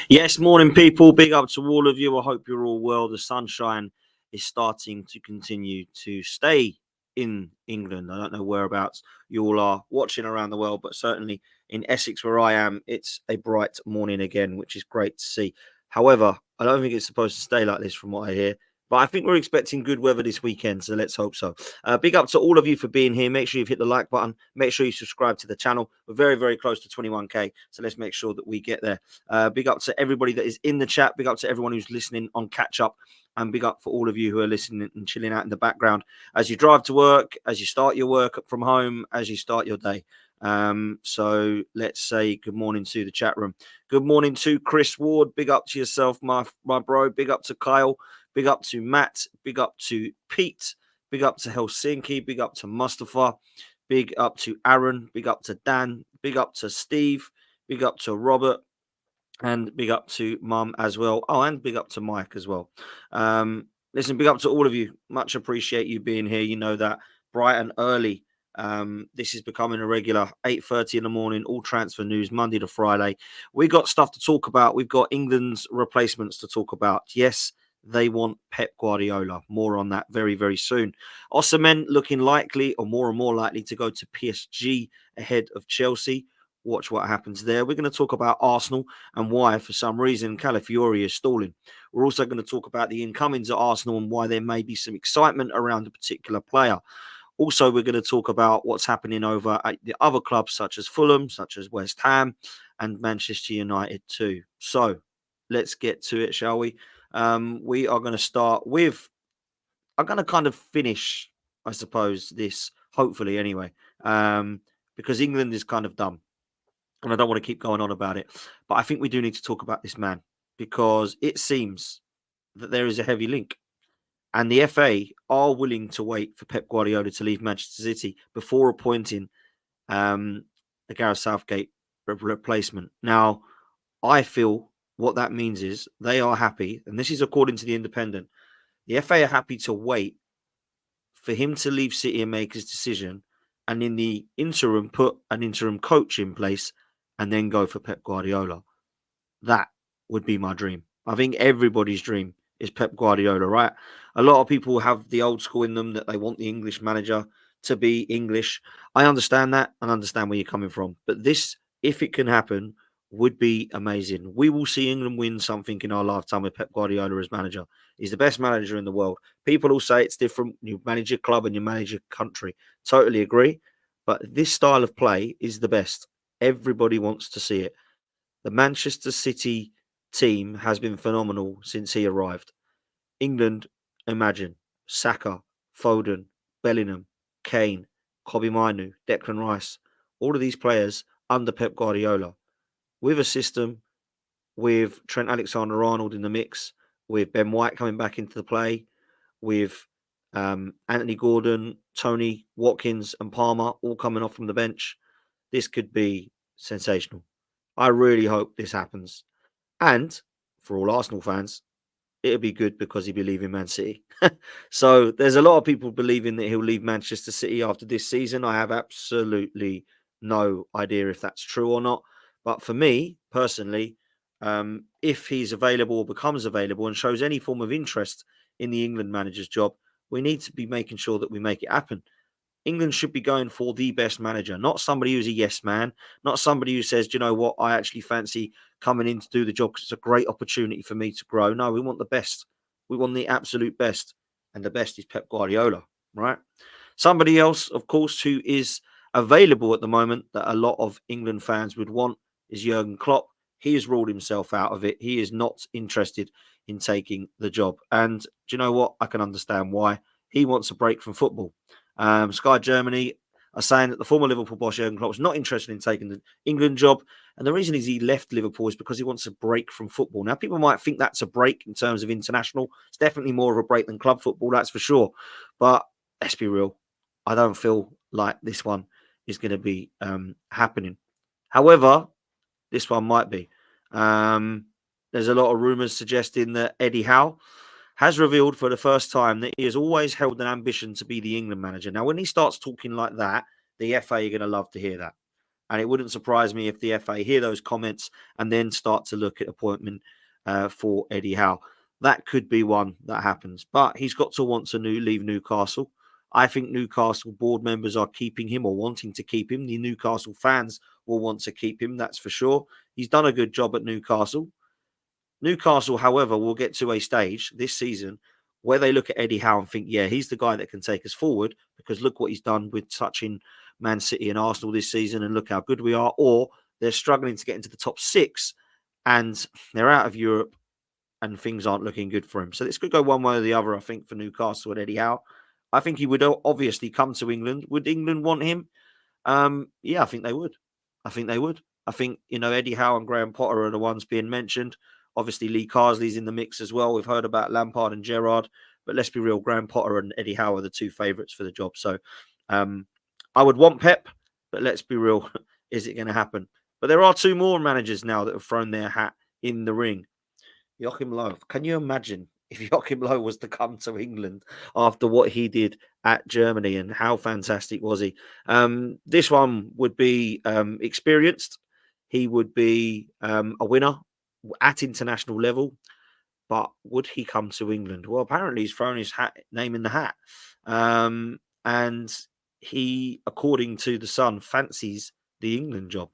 Yes, morning, people. Big up to all of you. I hope you're all well. The sunshine is starting to continue to stay in England. I don't know whereabouts you all are watching around the world, but certainly in Essex, where I am, it's a bright morning again, which is great to see. However, I don't think it's supposed to stay like this from what I hear. But I think we're expecting good weather this weekend, so let's hope so. Big up to all of you for being here. Make sure you've hit the like button. Make sure you subscribe to the channel. We're very, very close to 21k, so let's make sure that we get there. Big up to everybody that is in the chat. Big up to everyone who's listening on catch up. And big up for all of you who are listening and chilling out in the background as you drive to work, as you start your work from home, as you start your day. So let's say good morning to the chat room. Good morning to Chris Ward. Big up to yourself, my bro. Big up to Kyle. Big up to Matt. Big up to Pete. Big up to Helsinki. Big up to Mustafa. Big up to Aaron. Big up to Dan. Big up to Steve. Big up to Robert. And big up to Mum as well. Oh, and big up to Mike as well. Listen, big up to all of you. Much appreciate you being here. You know that bright and early. This is becoming a regular 8:30 in the morning, all transfer news, Monday to Friday. We got stuff to talk about. We've got England's replacements to talk about. Yes, they want Pep Guardiola. More on that very, very soon. Osimhen looking likely or more and more likely to go to PSG ahead of Chelsea. Watch what happens there. We're going to talk about Arsenal and why, for some reason, Calafiori is stalling. We're also going to talk about the incomings at Arsenal and why there may be some excitement around a particular player. Also, we're going to talk about what's happening over at the other clubs, such as Fulham, such as West Ham, and Manchester United too. So let's get to it, shall we? We are going to start with, I'm going to kind of finish, I suppose, this, hopefully anyway, because England is kind of done. And I don't want to keep going on about it. But I think we do need to talk about this man because it seems that there is a heavy link. And the FA are willing to wait for Pep Guardiola to leave Manchester City before appointing the Gareth Southgate replacement. Now, I feel what that means is they are happy, and this is according to the Independent, the FA are happy to wait for him to leave City and make his decision, and in the interim put an interim coach in place and then go for Pep Guardiola. That would be my dream. I think everybody's dream is Pep Guardiola, right? A lot of people have the old school in them that they want the English manager to be English. I understand that and understand where you're coming from. But this, if it can happen, would be amazing. We will see England win something in our lifetime with Pep Guardiola as manager. He's the best manager in the world. People will say it's different. You manage your club and you manage your country. Totally agree. But this style of play is the best. Everybody wants to see it. The Manchester City team has been phenomenal since he arrived. England, imagine Saka, Foden, Bellingham, Kane, Kobe Minu, Declan Rice, all of these players under Pep Guardiola with a system, with Trent Alexander-Arnold in the mix, with Ben White coming back into the play, with Anthony Gordon, Tony, Watkins and Palmer all coming off from the bench. This could be sensational. I really hope this happens. And for all Arsenal fans, it'll be good because he'll be leaving Man City. So there's a lot of people believing that he'll leave Manchester City after this season. I have absolutely no idea if that's true or not. But for me, personally, if he's available or becomes available and shows any form of interest in the England manager's job, we need to be making sure that we make it happen. England should be going for the best manager, not somebody who's a yes man, not somebody who says, do you know what, I actually fancy coming in to do the job because it's a great opportunity for me to grow. No, we want the best. We want the absolute best. And the best is Pep Guardiola, right? Somebody else, of course, who is available at the moment that a lot of England fans would want is Jurgen Klopp. He has ruled himself out of it. He is not interested in taking the job. And do you know what? I can understand why. He wants a break from football. Sky Germany are saying that the former Liverpool boss Jurgen Klopp is not interested in taking the England job. And the reason is he left Liverpool is because he wants a break from football. Now, people might think that's a break in terms of international. It's definitely more of a break than club football, that's for sure. But let's be real. I don't feel like this one is going to be happening. However, this one might be. There's a lot of rumours suggesting that Eddie Howe has revealed for the first time that he has always held an ambition to be the England manager. Now, when he starts talking like that, the FA are going to love to hear that. And it wouldn't surprise me if the FA hear those comments and then start to look at appointment for Eddie Howe. That could be one that happens. But he's got to want to leave Newcastle. I think Newcastle board members are keeping him or wanting to keep him. The Newcastle fans will want to keep him, that's for sure. He's done a good job at Newcastle. Newcastle, however, will get to a stage this season where they look at Eddie Howe and think, yeah, he's the guy that can take us forward, because look what he's done with touching Man City and Arsenal this season, and look how good we are. Or they're struggling to get into the top 6 and they're out of Europe and things aren't looking good for him. So this could go one way or the other, I think, for Newcastle and Eddie Howe. I think he would obviously come to England. Would England want him? Yeah, I think they would. I think, Eddie Howe and Graham Potter are the ones being mentioned. Obviously, Lee Carsley's in the mix as well. We've heard about Lampard and Gerrard, but let's be real, Graham Potter and Eddie Howe are the 2 favourites for the job. So I would want Pep, but let's be real, is it going to happen? But there are 2 more managers now that have thrown their hat in the ring. Joachim Löw. Can you imagine if Joachim Löw was to come to England after what he did at Germany, and how fantastic was he? This one would be experienced. He would be a winner at international level. But would he come to England? Well, apparently he's thrown his name in the hat. And he, according to The Sun, fancies the England job.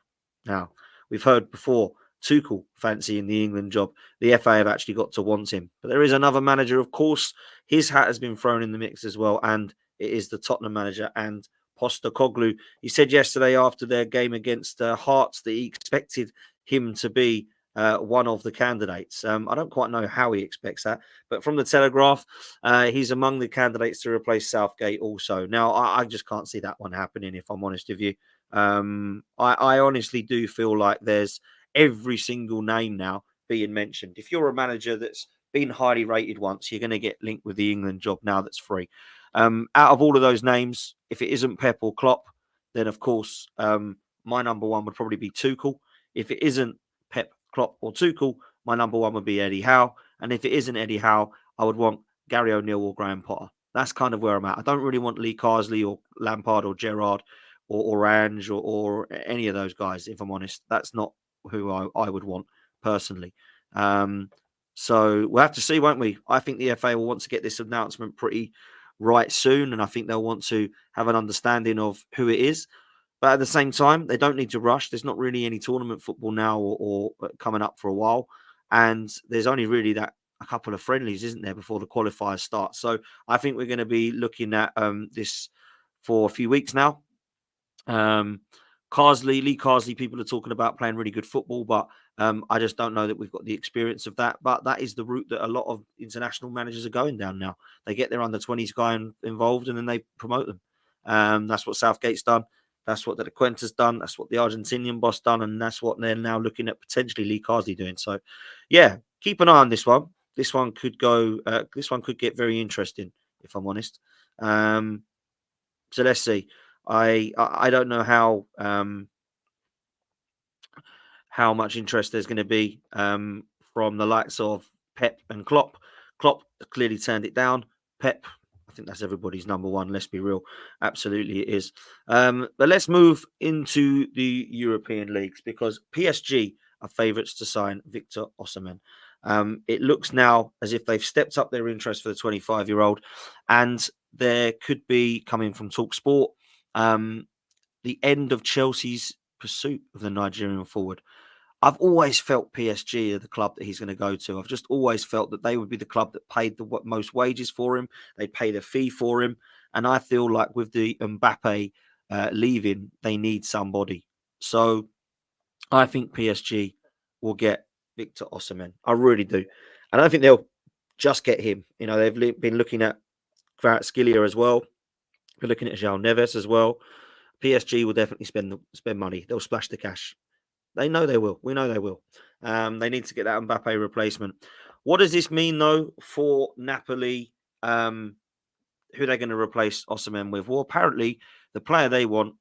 Now, we've heard before Tuchel fancying the England job. The FA have actually got to want him. But there is another manager, of course. His hat has been thrown in the mix as well, and it is the Tottenham manager, and Postecoglou. He said yesterday after their game against Hearts that he expected him to be one of the candidates. I don't quite know how he expects that, but from the Telegraph, he's among the candidates to replace Southgate also. Now, I just can't see that one happening, if I'm honest with you. I honestly do feel like there's every single name now being mentioned. If you're a manager that's been highly rated once, you're going to get linked with the England job now that's free. Out of all of those names, if it isn't Pep or Klopp, then of course my number one would probably be Tuchel. If it isn't Pep, Klopp or Tuchel, my number one would be Eddie Howe. And if it isn't Eddie Howe, I would want Gary O'Neill or Graham Potter. That's kind of where I'm at. I don't really want Lee Carsley or Lampard or Gerrard or Orange or any of those guys, if I'm honest. That's not who I would want personally. So we'll have to see, won't we? I think the FA will want to get this announcement pretty right soon, and I think they'll want to have an understanding of who it is. But at the same time, they don't need to rush. There's not really any tournament football now or coming up for a while. And there's only really a couple of friendlies, isn't there, before the qualifiers start. So I think we're going to be looking at this for a few weeks now. Lee Carsley, people are talking about playing really good football, but I just don't know that we've got the experience of that. But that is the route that a lot of international managers are going down now. They get their under-20s guy involved and then they promote them. That's what Southgate's done. That's what the Cuenta's done. That's what the Argentinian boss done. And that's what they're now looking at potentially Lee Carsley doing. So, yeah, keep an eye on this one. This one could go, this one could get very interesting, if I'm honest. So let's see. I don't know how much interest there's going to be from the likes of Pep and Klopp. Klopp clearly turned it down. Pep, I think that's everybody's number one. Let's be real. Absolutely it is. But let's move into the European leagues, because PSG are favourites to sign Victor Osimhen. It looks now as if they've stepped up their interest for the 25-year-old, and there could be, coming from TalkSport, the end of Chelsea's pursuit of the Nigerian forward. I've always felt PSG are the club that he's going to go to. I've just always felt that they would be the club that paid the most wages for him. They'd pay the fee for him. And I feel like with the Mbappe leaving, they need somebody. So I think PSG will get Victor Osimhen. I really do. And I think they'll just get him. You know, they've been looking at Kvaratskhelia as well. They're looking at João Neves as well. PSG will definitely spend money. They'll splash the cash. They know they will. We know they will. They need to get that Mbappe replacement. What does this mean, though, for Napoli? Who they're going to replace Osimhen with? Well, apparently the player they want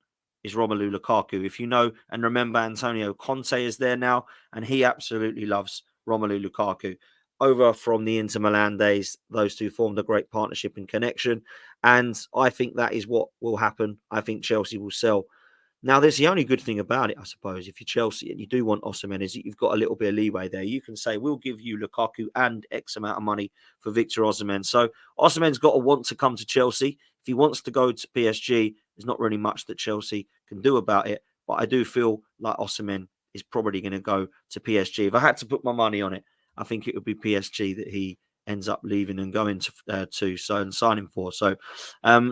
is Romelu Lukaku. If you know and remember, Antonio Conte is there now, and he absolutely loves Romelu Lukaku. Over from the Inter Milan days, those two formed a great partnership and connection. And I think that is what will happen. I think Chelsea will sell Now, there's the only good thing about it, I suppose, if you're Chelsea and you do want Osimhen, is that you've got a little bit of leeway there. You can say, we'll give you Lukaku and X amount of money for Victor Osimhen. So Osimhen's got to want to come to Chelsea. If he wants to go to PSG, there's not really much that Chelsea can do about it. But I do feel like Osimhen is probably going to go to PSG. If I had to put my money on it, I think it would be PSG that he ends up leaving and going to and signing for. So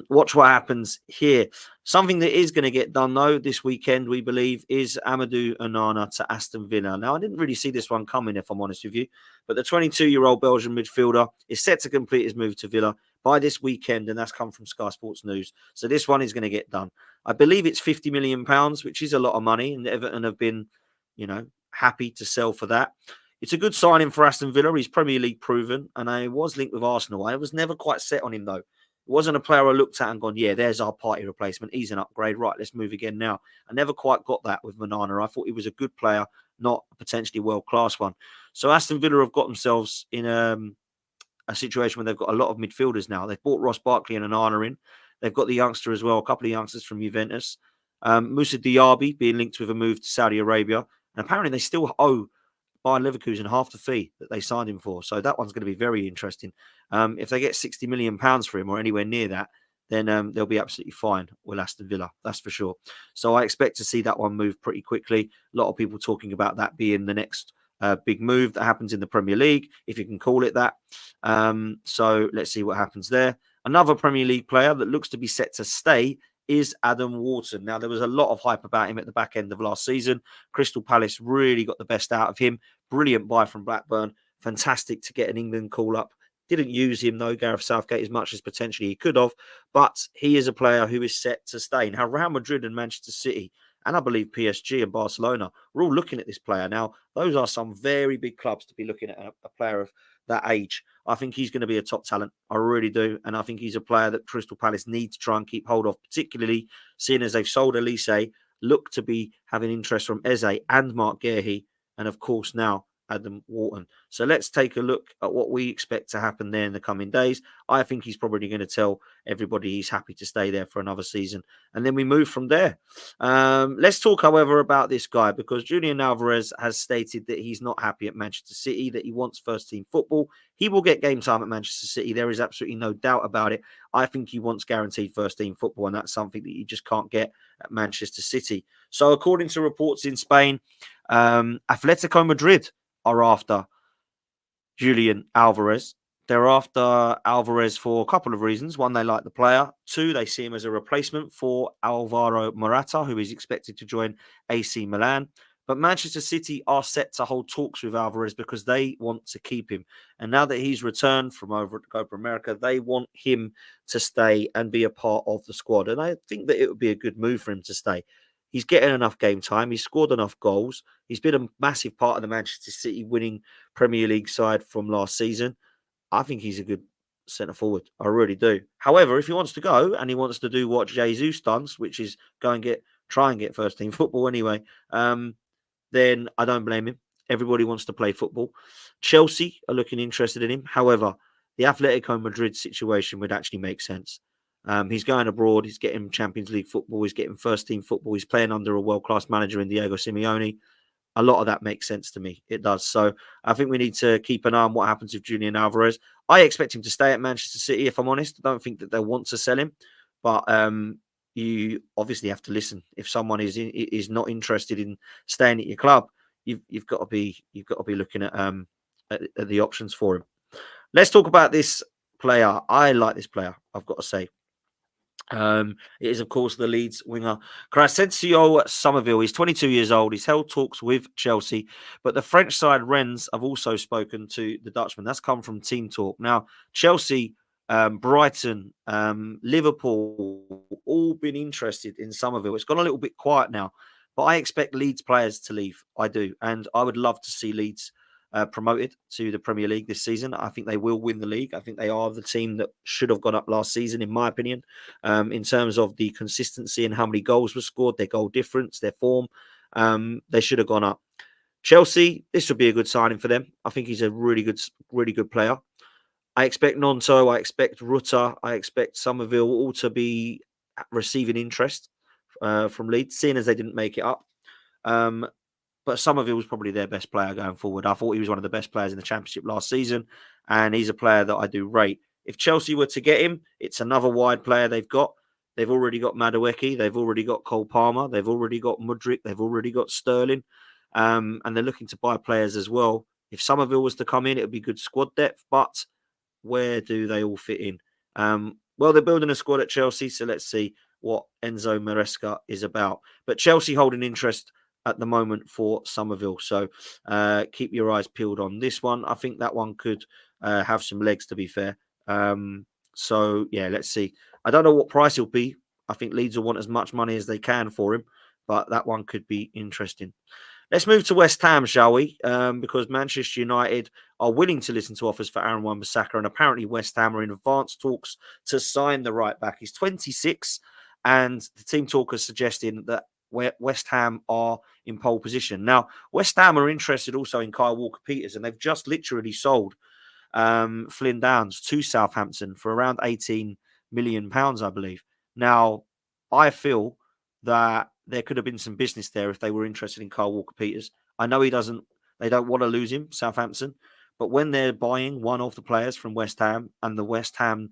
watch what happens here. Something that is going to get done, though, this weekend, we believe, is Amadou Onana to Aston Villa. Now, I didn't really see this one coming, if I'm honest with you, but the 22-year-old Belgian midfielder is set to complete his move to Villa by this weekend, and that's come from Sky Sports News. So this one is going to get done. I believe it's £50 million, which is a lot of money, and Everton have been, happy to sell for that. It's a good signing for Aston Villa. He's Premier League proven, and I was linked with Arsenal. I was never quite set on him, though. It wasn't a player I looked at and gone, yeah, there's our party replacement. He's an upgrade. Right, let's move again now. I never quite got that with Onana. I thought he was a good player, not a potentially world-class one. So Aston Villa have got themselves in a situation where they've got a lot of midfielders now. They've bought Ross Barkley and Onana in. They've got the youngster as well, a couple of youngsters from Juventus. Moussa Diaby being linked with a move to Saudi Arabia. And apparently they still owe Bayern Leverkusen half the fee that they signed him for. So that one's going to be very interesting. If they get £60 million for him or anywhere near that, then they'll be absolutely fine with Aston Villa. That's for sure. So I expect to see that one move pretty quickly. A lot of people talking about that being the next big move that happens in the Premier League, if you can call it that. So let's see what happens there. Another Premier League player that looks to be set to stay is Adam Wharton. Now, there was a lot of hype about him at the back end of last season. Crystal Palace really got the best out of him. Brilliant buy from Blackburn. Fantastic to get an England call-up. Didn't use him, though, Gareth Southgate, as much as potentially he could have. But he is a player who is set to stay. Now, Real Madrid and Manchester City, and I believe PSG and Barcelona, we're all looking at this player. Now, those are some very big clubs to be looking at a player of that age. I think he's going to be a top talent. I really do. And I think he's a player that Crystal Palace need to try and keep hold of, particularly seeing as they've sold Elise, look to be having interest from Eze and Mark Guehi, and of course now Adam Wharton. So let's take a look at what we expect to happen there in the coming days. I think he's probably going to tell everybody he's happy to stay there for another season. And then we move from there. Let's talk, however, about this guy, because Julian Alvarez has stated that he's not happy at Manchester City, that he wants first-team football. He will get game time at Manchester City. There is absolutely no doubt about it. I think he wants guaranteed first-team football, and that's something that you just can't get at Manchester City. So according to reports in Spain, Atletico Madrid are after Julian Alvarez. They're after Alvarez for a couple of reasons. One, they like the player. Two, they see him as a replacement for Alvaro Morata, who is expected to join AC Milan. But Manchester City are set to hold talks with Alvarez because they want to keep him. And now that he's returned from over at Copa America, they want him to stay and be a part of the squad. And I think that it would be a good move for him to stay. He's getting enough game time. He's scored enough goals. He's been a massive part of the Manchester City winning Premier League side from last season. I think he's a good centre forward. I really do. However, if he wants to go and he wants to do what Jesus does, which is try and get first team football anyway, then I don't blame him. Everybody wants to play football. Chelsea are looking interested in him. However, the Atletico Madrid situation would actually make sense. He's going abroad. He's getting Champions League football. He's getting first team football. He's playing under a world-class manager in Diego Simeone. A lot of that makes sense to me. It does. So I think we need to keep an eye on what happens with Julian Alvarez. I expect him to stay at Manchester City, if I'm honest. I don't think that they'll want to sell him. But you obviously have to listen. If someone is not interested in staying at your club, you've got to be looking at the options for him. Let's talk about this player. I like this player, I've got to say. It is, of course, the Leeds winger Calafiori Somerville. He's 22 years old. He's held talks with Chelsea, but the French side Rennes have also spoken to the Dutchman. That's come from Team Talk. Now, Chelsea, Brighton, Liverpool, all been interested in Somerville. It's gone a little bit quiet now, but I expect Leeds players to leave. I do, and I would love to see Leeds promoted to the Premier League this season. I think they will win the league. I think they are the team that should have gone up last season, in my opinion, in terms of the consistency and how many goals were scored, their goal difference, their form. They should have gone up. Chelsea, this would be a good signing for them. I think he's a really good player. I expect Nonto, I expect Rutter, I expect Somerville all to be receiving interest from Leeds, seeing as they didn't make it up. But Somerville was probably their best player going forward. I thought he was one of the best players in the Championship last season, and he's a player that I do rate. If Chelsea were to get him, it's another wide player they've got. They've already got Madueke. They've already got Cole Palmer. They've already got Mudryk. They've already got Sterling. And they're looking to buy players as well. If Somerville was to come in, it would be good squad depth. But where do they all fit in? Well, they're building a squad at Chelsea, so let's see what Enzo Maresca is about. But Chelsea holding interest at the moment for Somerville. So keep your eyes peeled on this one. I think that one could have some legs, to be fair. So, yeah, let's see. I don't know what price he'll be. I think Leeds will want as much money as they can for him, but that one could be interesting. Let's move to West Ham, shall we? Because Manchester United are willing to listen to offers for Aaron Wan-Bissaka, and apparently West Ham are in advanced talks to sign the right back. He's 26, and the team talk is suggesting that West Ham are in pole position. Now, West Ham are interested also in Kyle Walker-Peters, and they've just literally sold Flynn Downs to Southampton for around £18 million, I believe. Now, I feel that there could have been some business there if they were interested in Kyle Walker-Peters. I know they don't want to lose him, Southampton, but when they're buying one of the players from West Ham and the West Ham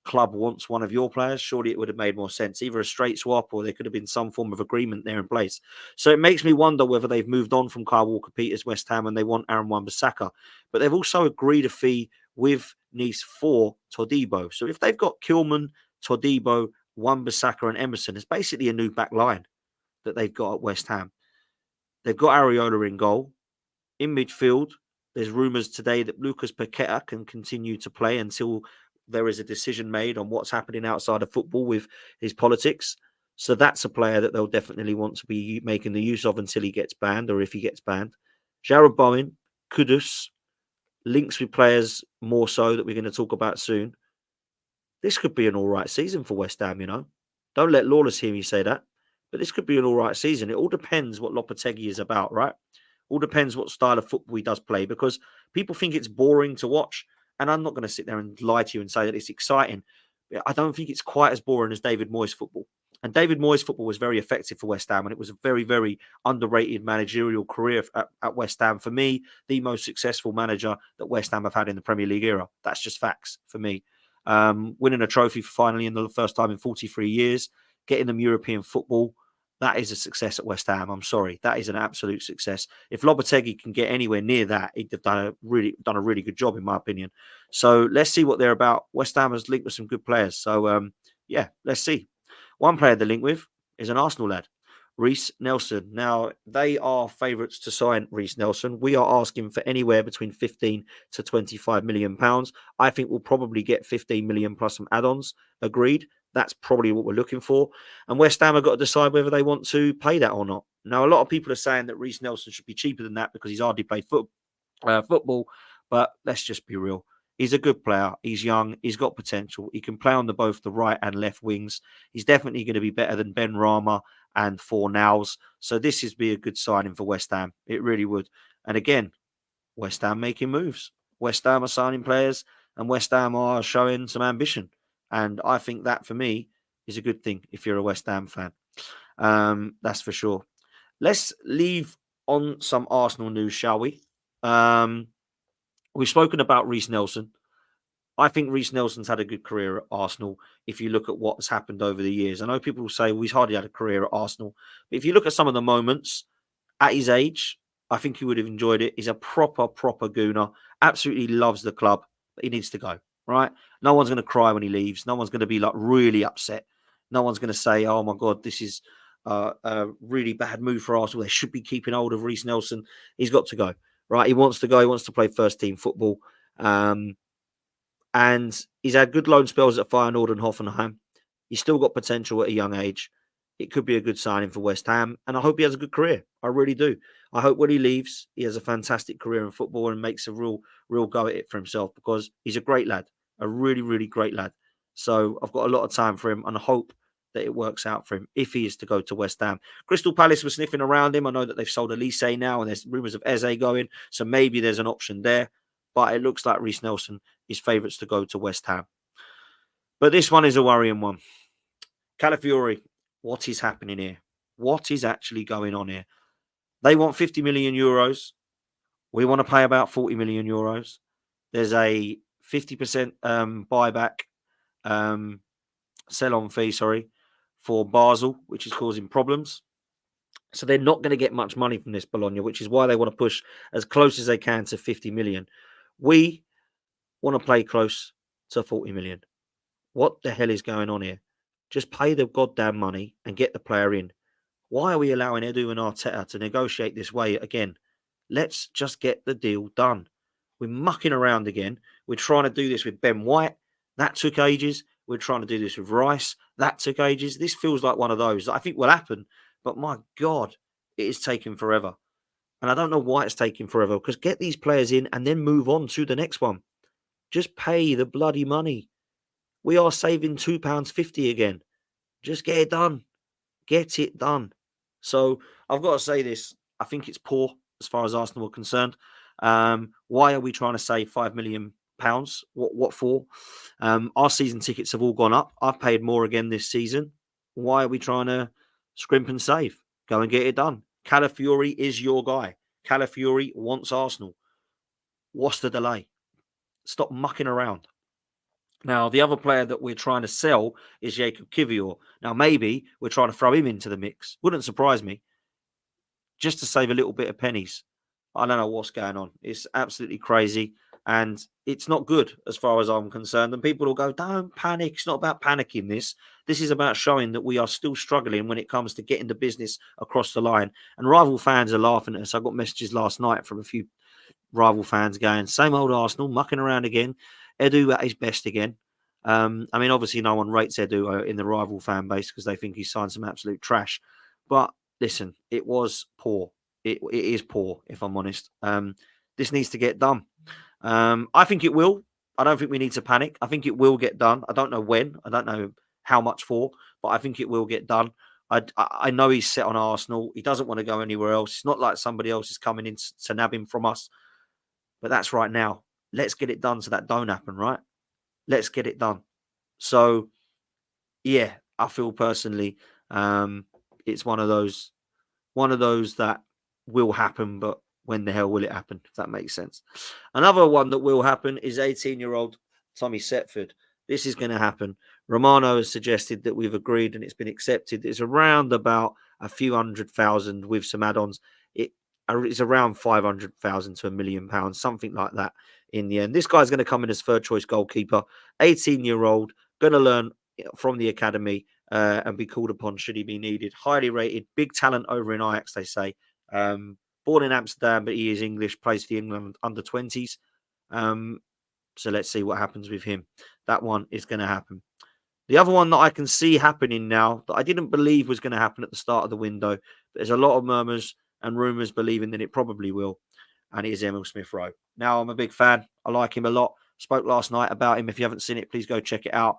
club wants one of your players, surely it would have made more sense, either a straight swap or there could have been some form of agreement there in place. So it makes me wonder whether they've moved on from Kyle Walker-Peters, West Ham, and they want Aaron Wan-Bissaka. But they've also agreed a fee with Nice for Todibo. So if they've got Kilman, Todibo, Wan-Bissaka and Emerson, it's basically a new back line that they've got at West Ham. They've got Areola in goal. In midfield, there's rumours today that Lucas Paqueta can continue to play until there is a decision made on what's happening outside of football with his politics. So that's a player that they'll definitely want to be making the use of until he gets banned, or if he gets banned. Jarrod Bowen, Kudus, links with players more so that we're going to talk about soon. This could be an all right season for West Ham, you know. Don't let Lawless hear me say that. But this could be an all right season. It all depends what Lopetegui is about, right? All depends what style of football he does play, because people think it's boring to watch. And I'm not going to sit there and lie to you and say that it's exciting. I don't think it's quite as boring as David Moyes' football. And David Moyes' football was very effective for West Ham, and it was a very, very underrated managerial career at West Ham. For me, the most successful manager that West Ham have had in the Premier League era. That's just facts for me. Winning a trophy finally in the first time in 43 years, getting them European football, that is a success at West Ham. I'm sorry. That is an absolute success. If Lopetegui can get anywhere near that, he'd have done a really good job, in my opinion. So let's see what they're about. West Ham has linked with some good players. So, yeah, let's see. One player they're linked with is an Arsenal lad, Reiss Nelson. Now, they are favourites to sign Reiss Nelson. We are asking for anywhere between 15 to 25 million pounds. I think we'll probably get 15 million plus some add-ons agreed. That's probably what we're looking for. And West Ham have got to decide whether they want to pay that or not. Now, a lot of people are saying that Reiss Nelson should be cheaper than that because he's hardly played football. But let's just be real. He's a good player. He's young. He's got potential. He can play on both the right and left wings. He's definitely going to be better than Ben Rama and Fornals. So this is be a good signing for West Ham. It really would. And again, West Ham making moves. West Ham are signing players, and West Ham are showing some ambition. And I think that, for me, is a good thing if you're a West Ham fan. That's for sure. Let's leave on some Arsenal news, shall we? We've spoken about Reiss Nelson. I think Reiss Nelson's had a good career at Arsenal if you look at what's happened over the years. I know people will say, well, he's hardly had a career at Arsenal. But if you look at some of the moments at his age, I think he would have enjoyed it. He's a proper gooner. Absolutely loves the club. But he needs to go. Right? No one's going to cry when he leaves. No one's going to be like really upset. No one's going to say, oh my God, this is a really bad move for Arsenal. They should be keeping hold of Reiss Nelson. He's got to go. Right? He wants to go. He wants to play first team football. And he's had good loan spells at Feyenoord and Hoffenheim. He's still got potential at a young age. It could be a good signing for West Ham. And I hope he has a good career. I really do. I hope when he leaves, he has a fantastic career in football and makes a real go at it for himself, because he's a great lad. A really, really great lad. So I've got a lot of time for him and I hope that it works out for him if he is to go to West Ham. Crystal Palace was sniffing around him. I know that they've sold Elise now and there's rumours of Eze going. So maybe there's an option there. But it looks like Reiss Nelson is favourites to go to West Ham. But this one is a worrying one. Calafiori What is happening here? What is actually going on here? They want 50 million euros. We want to pay about 40 million euros. There's a 50% buyback, sell-on fee, for Basel, which is causing problems. So they're not going to get much money from this Bologna, which is why they want to push as close as they can to 50 million. We want to play close to 40 million. What the hell is going on here? Just pay the goddamn money and get the player in. Why are we allowing Edu and Arteta to negotiate this way again? Let's just get the deal done. We're mucking around again. We're trying to do this with Ben White. That took ages. We're trying to do this with Reiss. That took ages. This feels like one of those that I think will happen. But my God, it is taking forever. And I don't know why it's taking forever, because get these players in and then move on to the next one. Just pay the bloody money. We are saving £2.50 again. Just get it done. Get it done. So I've got to say this. I think it's poor as far as Arsenal are concerned. Why are we trying to save £5 million? What for? Our season tickets have all gone up. I've paid more again this season. Why are we trying to scrimp and save? Go and get it done. Calafiori is your guy. Calafiori wants Arsenal. What's the delay? Stop mucking around. Now, the other player that we're trying to sell is Jacob Kivior. Now, maybe we're trying to throw him into the mix. Wouldn't surprise me. Just to save a little bit of pennies. I don't know what's going on. It's absolutely crazy. And it's not good as far as I'm concerned. And people will go, don't panic. It's not about panicking this. This is about showing that we are still struggling when it comes to getting the business across the line. And rival fans are laughing at us. I got messages last night from a few rival fans going, same old Arsenal, mucking around again. Edu at his best again. I mean, obviously, no one rates Edu in the rival fan base because they think he's signed some absolute trash. But listen, it was poor. It is poor, if I'm honest. This needs to get done. I think it will. I don't think we need to panic. I think it will get done. I don't know when. I don't know how much for, but I think it will get done. I know he's set on Arsenal. He doesn't want to go anywhere else. It's not like somebody else is coming in to nab him from us. But that's right now. Let's get it done so that don't happen, right? Let's get it done. So, yeah, I feel personally it's one of those that will happen, but when the hell will it happen, if that makes sense? Another one that will happen is 18-year-old Tommy Setford. This is going to happen. Romano has suggested that we've agreed and it's been accepted. It's around about a few 100,000 with some add-ons. It's around 500,000 to £1 million, something like that in the end. This guy's going to come in as third choice goalkeeper, 18-year-old, going to learn from the academy and be called upon should he be needed. Highly rated, big talent over in Ajax, they say. Born in Amsterdam, but he is English, plays for the England under-20s. So let's see what happens with him. That one is going to happen. The other one that I can see happening now that I didn't believe was going to happen at the start of the window, but there's a lot of murmurs and rumours believing that it probably will, and it is Emil Smith-Rowe. Now, I'm a big fan. I like him a lot. Spoke last night about him. If you haven't seen it, please go check it out.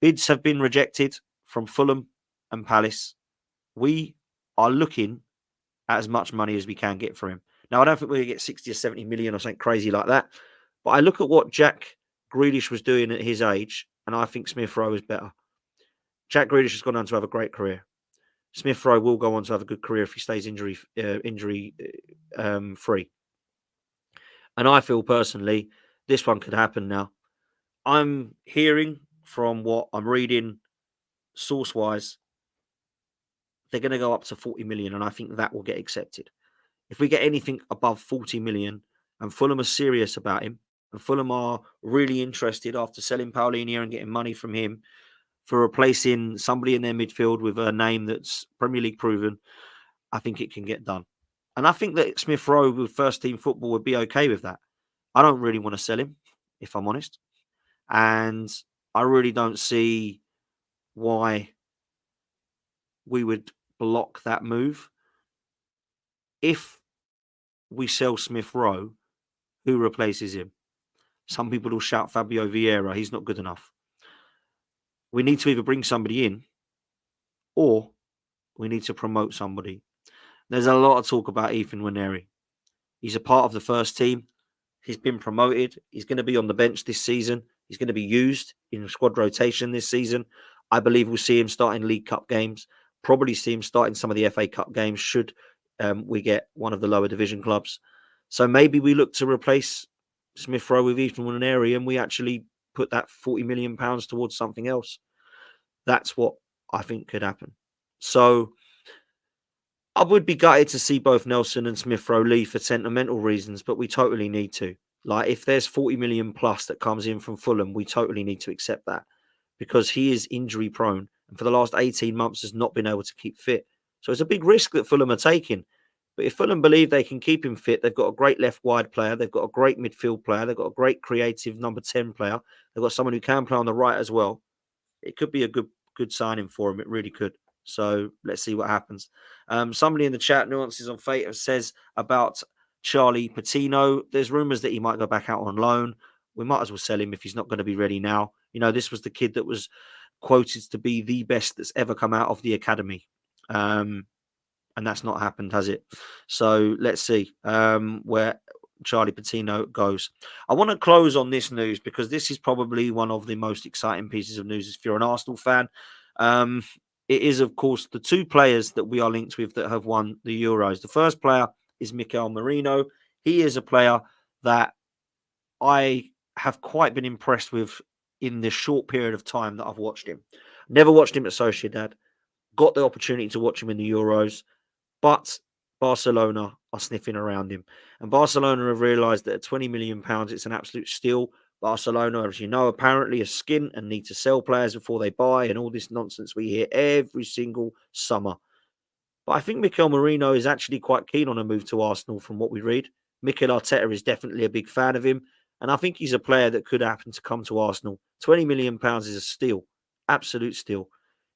Bids have been rejected from Fulham and Palace. We are looking at as much money as we can get for him. Now, I don't think we're going to get 60 or 70 million or something crazy like that, but I look at what Jack Grealish was doing at his age, and I think Smith-Rowe is better. Jack Grealish has gone on to have a great career. Smith-Rowe will go on to have a good career if he stays injury free. And I feel personally, this one could happen now. I'm hearing from what I'm reading source-wise, they're going to go up to 40 million, and I think that will get accepted. If we get anything above 40 million, and Fulham are serious about him, and Fulham are really interested after selling Paulinho and getting money from him for replacing somebody in their midfield with a name that's Premier League proven, I think it can get done. And I think that Smith-Rowe with first-team football would be okay with that. I don't really want to sell him, if I'm honest. And I really don't see why we would block that move. If we sell Smith-Rowe, who replaces him? Some people will shout Fabio Vieira. He's not good enough. We need to either bring somebody in or we need to promote somebody. There's a lot of talk about Ethan Nwaneri. He's a part of the first team. He's been promoted. He's going to be on the bench this season. He's going to be used in squad rotation this season. I believe we'll see him starting League Cup games. Probably see him starting some of the FA Cup games should we get one of the lower division clubs. So maybe we look to replace Smith-Rowe with Ethan Nwaneri and we actually put that £40 million towards something else. That's what I think could happen. So I would be gutted to see both Nelson and Smith-Rowe leave for sentimental reasons, but we totally need to. Like, if there's 40 million plus that comes in from Fulham, we totally need to accept that because he is injury prone and for the last 18 months has not been able to keep fit. So it's a big risk that Fulham are taking. But if Fulham believe they can keep him fit, they've got a great left wide player, they've got a great midfield player, they've got a great creative number 10 player, they've got someone who can play on the right as well. It could be a good signing for him. It really could. So let's see what happens. Somebody in the chat, Nuances on Fate, says about Charlie Patino. There's rumours that he might go back out on loan. We might as well sell him if he's not going to be ready now. You know, this was the kid that was quoted to be the best that's ever come out of the academy. And that's not happened, has it? So let's see where Charlie Patino goes. I want to close on this news because this is probably one of the most exciting pieces of news if you're an Arsenal fan. It is, of course, the two players that we are linked with that have won the Euros. The first player is Mikel Merino. He is a player that I have quite been impressed with in the short period of time that I've watched him. Never watched him at Sociedad. Got the opportunity to watch him in the Euros. But Barcelona are sniffing around him. And Barcelona have realised that at £20 million, it's an absolute steal. Barcelona, as you know, apparently are skint and need to sell players before they buy and all this nonsense we hear every single summer. But I think Mikel Merino is actually quite keen on a move to Arsenal from what we read. Mikel Arteta is definitely a big fan of him. And I think he's a player that could happen to come to Arsenal. £20 million is a steal. Absolute steal.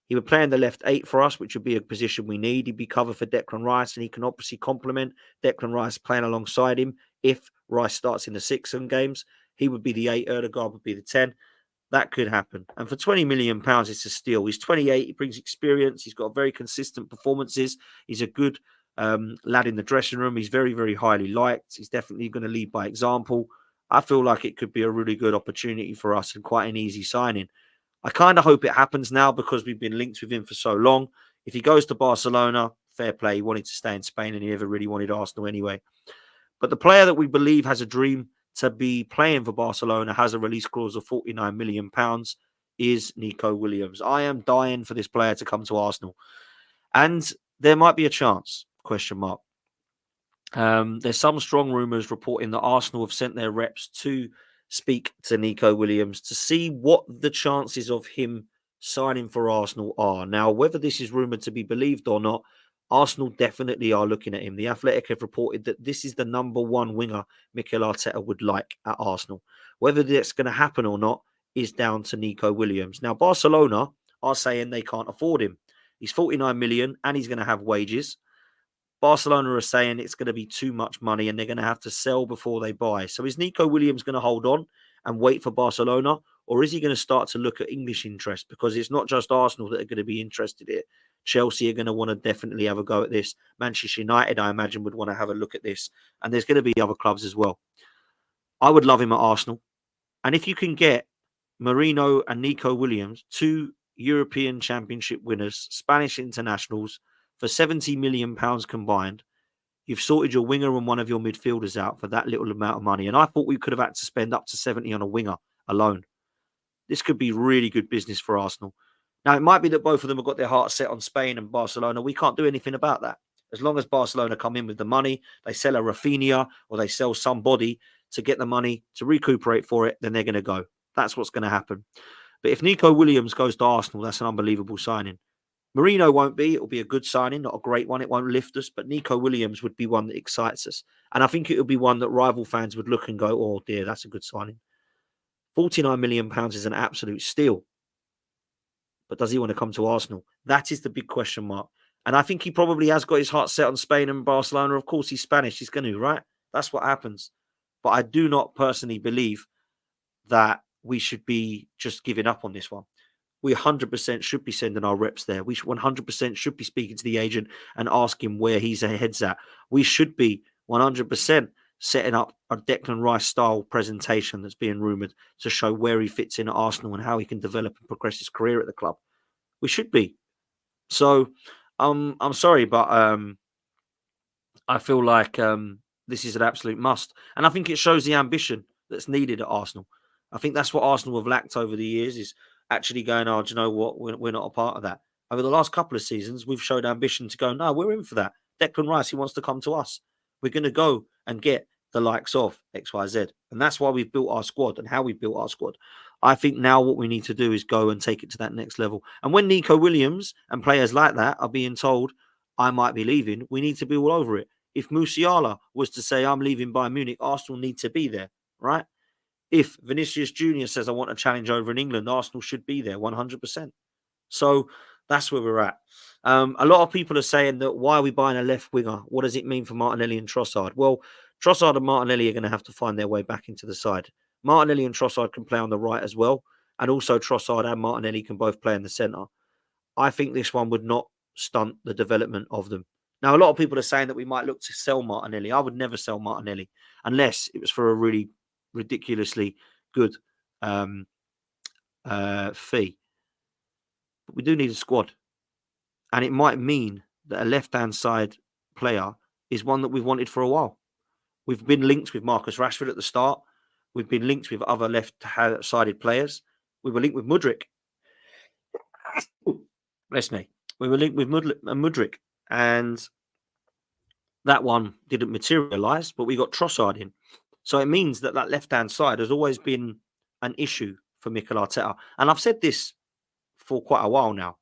He would play in the left 8 for us, which would be a position we need. He'd be covered for Declan Rice, and he can obviously complement Declan Rice playing alongside him. If Rice starts in the 6 in games, he would be the 8, Erdegaard would be the 10. That could happen. And for £20 million, it's a steal. He's 28, he brings experience, he's got very consistent performances. He's a good lad in the dressing room. He's very, very highly liked. He's definitely going to lead by example. I feel like it could be a really good opportunity for us and quite an easy signing. I kind of hope it happens now because we've been linked with him for so long. If he goes to Barcelona, fair play. He wanted to stay in Spain and he never really wanted Arsenal anyway. But the player that we believe has a dream to be playing for Barcelona, has a release clause of £49 million, is Nico Williams. I am dying for this player to come to Arsenal. And there might be a chance, question mark. There's some strong rumours reporting that Arsenal have sent their reps to speak to Nico Williams to see what the chances of him signing for Arsenal are. Now, whether this is rumoured to be believed or not, Arsenal definitely are looking at him. The Athletic have reported that this is the number one winger Mikel Arteta would like at Arsenal. Whether that's going to happen or not is down to Nico Williams. Now, Barcelona are saying they can't afford him. He's 49 million and he's going to have wages. Barcelona are saying it's going to be too much money and they're going to have to sell before they buy. So is Nico Williams going to hold on and wait for Barcelona? Or is he going to start to look at English interest? Because it's not just Arsenal that are going to be interested here. Chelsea are going to want to definitely have a go at this. Manchester United, I imagine, would want to have a look at this. And there's going to be other clubs as well. I would love him at Arsenal. And if you can get Merino and Nico Williams, two European Championship winners, Spanish internationals, for £70 million combined, you've sorted your winger and one of your midfielders out for that little amount of money. And I thought we could have had to spend up to 70 on a winger alone. This could be really good business for Arsenal. Now, it might be that both of them have got their hearts set on Spain and Barcelona. We can't do anything about that. As long as Barcelona come in with the money, they sell a Rafinha or they sell somebody to get the money to recuperate for it, then they're going to go. That's what's going to happen. But if Nico Williams goes to Arsenal, that's an unbelievable signing. Merino won't be. It'll be a good signing, not a great one. It won't lift us, but Nico Williams would be one that excites us. And I think it would be one that rival fans would look and go, oh dear, that's a good signing. £49 million is an absolute steal. But does he want to come to Arsenal? That is the big question mark. And I think he probably has got his heart set on Spain and Barcelona. Of course, he's Spanish. He's going to, right? That's what happens. But I do not personally believe that we should be just giving up on this one. We 100% should be sending our reps there. We 100% should be speaking to the agent and asking where his head's at. We should be 100% setting up a Declan Rice style presentation that's being rumoured to show where he fits in at Arsenal and how he can develop and progress his career at the club. We should be. So I'm sorry, but I feel like this is an absolute must. And I think it shows the ambition that's needed at Arsenal. I think that's what Arsenal have lacked over the years, is actually going, oh, do you know what? We're not a part of that. Over the last couple of seasons, we've showed ambition to go, no, we're in for that. Declan Rice, he wants to come to us. We're going to go and get the likes of XYZ. And that's why we've built our squad and how we built our squad. I think now what we need to do is go and take it to that next level. And when Nico Williams and players like that are being told, I might be leaving, we need to be all over it. If Musiala was to say, I'm leaving Bayern Munich, Arsenal need to be there, right? If Vinicius Jr. says, I want a challenge over in England, Arsenal should be there 100%. So that's where we're at. A lot of people are saying that, why are we buying a left winger? What does it mean for Martinelli and Trossard? Well, Trossard and Martinelli are going to have to find their way back into the side. Martinelli and Trossard can play on the right as well. And also Trossard and Martinelli can both play in the centre. I think this one would not stunt the development of them. Now, a lot of people are saying that we might look to sell Martinelli. I would never sell Martinelli unless it was for a really ridiculously good fee. But we do need a squad. And it might mean that a left-hand side player is one that we've wanted for a while. We've been linked with Marcus Rashford at the start. We've been linked with other left-sided players. We were linked with Mudryk. Bless me. We were linked with Mudryk, and that one didn't materialise, but we got Trossard in. So it means that left-hand side has always been an issue for Mikel Arteta. And I've said this for quite a while now.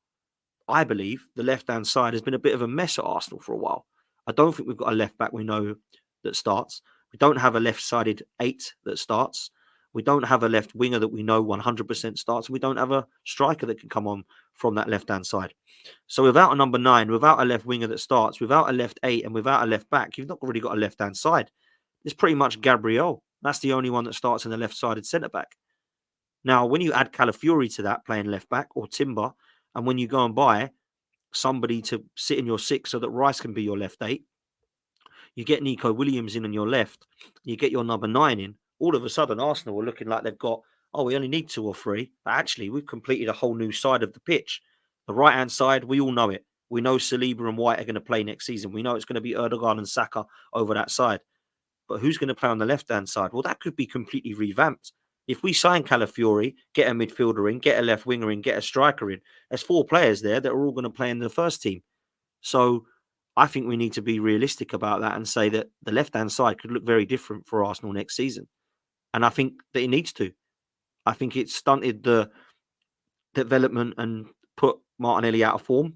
I believe the left-hand side has been a bit of a mess at Arsenal for a while. I don't think we've got a left-back we know that starts. We don't have a left-sided 8 that starts. We don't have a left winger that we know 100% starts. We don't have a striker that can come on from that left-hand side. So without a number 9, without a left winger that starts, without a left 8, and without a left back, you've not really got a left-hand side. It's pretty much Gabriel. That's the only one that starts in the left-sided centre-back. Now, when you add Calafiori to that, playing left-back, or Timber, and when you go and buy somebody to sit in your 6 so that Reiss can be your left 8, you get Nico Williams in on your left, you get your number 9 in, all of a sudden Arsenal are looking like they've got, oh, we only need 2 or 3. But actually, we've completed a whole new side of the pitch. The right-hand side, we all know it. We know Saliba and White are going to play next season. We know it's going to be Erdogan and Saka over that side. But who's going to play on the left-hand side? Well, that could be completely revamped. If we sign Calafiori, get a midfielder in, get a left winger in, get a striker in, there's 4 players there that are all going to play in the first team. So I think we need to be realistic about that and say that the left-hand side could look very different for Arsenal next season. And I think that it needs to. I think it stunted the development and put Martinelli out of form.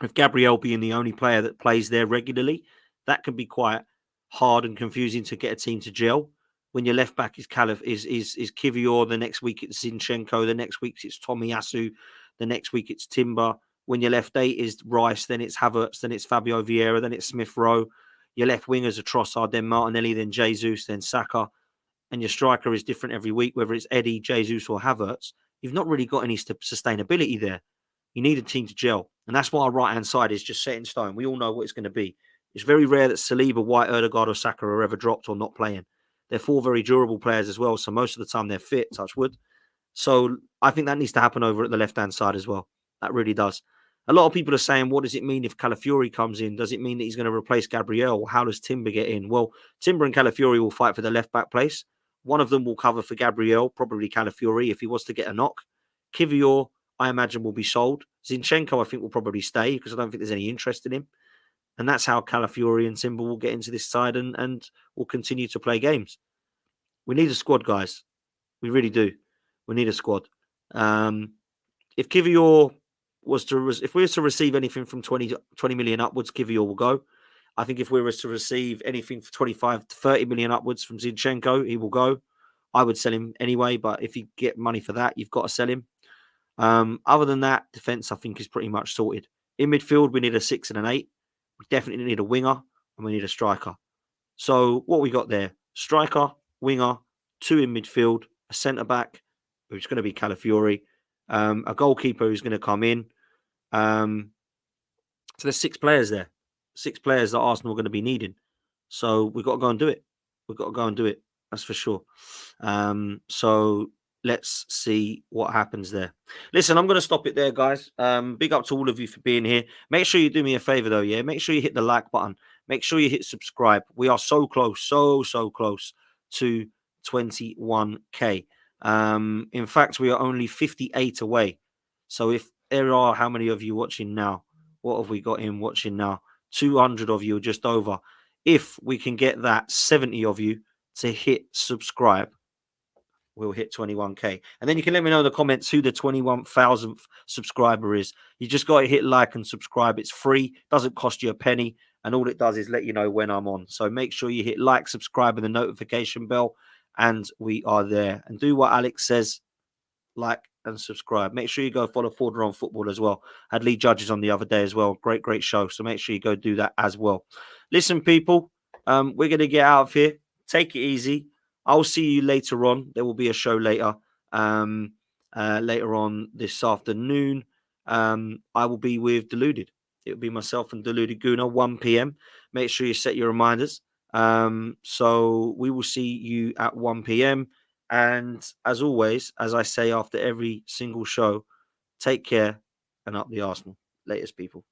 With Gabriel being the only player that plays there regularly, that can be quite hard and confusing to get a team to gel. When your left back is Kivior, the next week it's Zinchenko, the next week it's Tomiyasu, the next week it's Timber. When your left 8 is Rice, then it's Havertz, then it's Fabio Vieira, then it's Smith-Rowe. Your left wingers are Trossard, then Martinelli, then Jesus, then Saka. And your striker is different every week, whether it's Eddie, Jesus, or Havertz. You've not really got any sustainability there. You need a team to gel. And that's why our right-hand side is just set in stone. We all know what it's going to be. It's very rare that Saliba, White, Erdegaard, or Saka are ever dropped or not playing. They're 4 very durable players as well, so most of the time they're fit, touch wood. So I think that needs to happen over at the left-hand side as well. That really does. A lot of people are saying, what does it mean if Calafiori comes in? Does it mean that he's going to replace Gabriel? How does Timber get in? Well, Timber and Calafiori will fight for the left-back place. One of them will cover for Gabriel, probably Calafiori, if he was to get a knock. Kivior, I imagine, will be sold. Zinchenko, I think, will probably stay because I don't think there's any interest in him. And that's how Calafiori and Timber will get into this side and will continue to play games. We need a squad, guys. We really do. We need a squad. If Kivior was to, if we were to receive anything from 20 million upwards, Kivior will go. I think if we were to receive anything for 25 to 30 million upwards from Zinchenko, he will go. I would sell him anyway, but if you get money for that, you've got to sell him. Other than that, defence, I think, is pretty much sorted. In midfield, we need a 6 and an 8. We definitely need a winger and we need a striker. So what we got there? Striker, winger, 2 in midfield, a centre-back, who's going to be Calafiori, a goalkeeper who's going to come in. So there's 6 players there. 6 players that Arsenal are going to be needing. So we've got to go and do it. We've got to go and do it. That's for sure. So let's see what happens there. Listen, I'm going to stop it there, guys. Big up to all of you for being here. Make sure you do me a favor, though, yeah? Make sure you hit the like button. Make sure you hit subscribe. We are so close, so close to 21K. In fact, we are only 58 away. So if there are, how many of you watching now? What have we got in watching now? 200 of you, just over. If we can get that 70 of you to hit subscribe, we'll hit 21K. And then you can let me know in the comments who the 21,000th subscriber is. You just got to hit like and subscribe. It's free, doesn't cost you a penny. And all it does is let you know when I'm on. So make sure you hit like, subscribe, and the notification bell. And we are there. And do what Alex says, like and subscribe. Make sure you go follow Forder on Football as well. Had Lee Judges on the other day as well. Great show. So make sure you go do that as well. Listen, people, we're going to get out of here. Take it easy. I'll see you later on. There will be a show later. Later on this afternoon. I will be with Deluded. It'll be myself and Deluded Guna, 1 p.m. Make sure you set your reminders. So we will see you at 1 p.m. And as always, as I say after every single show, take care and up the Arsenal. Latest, people.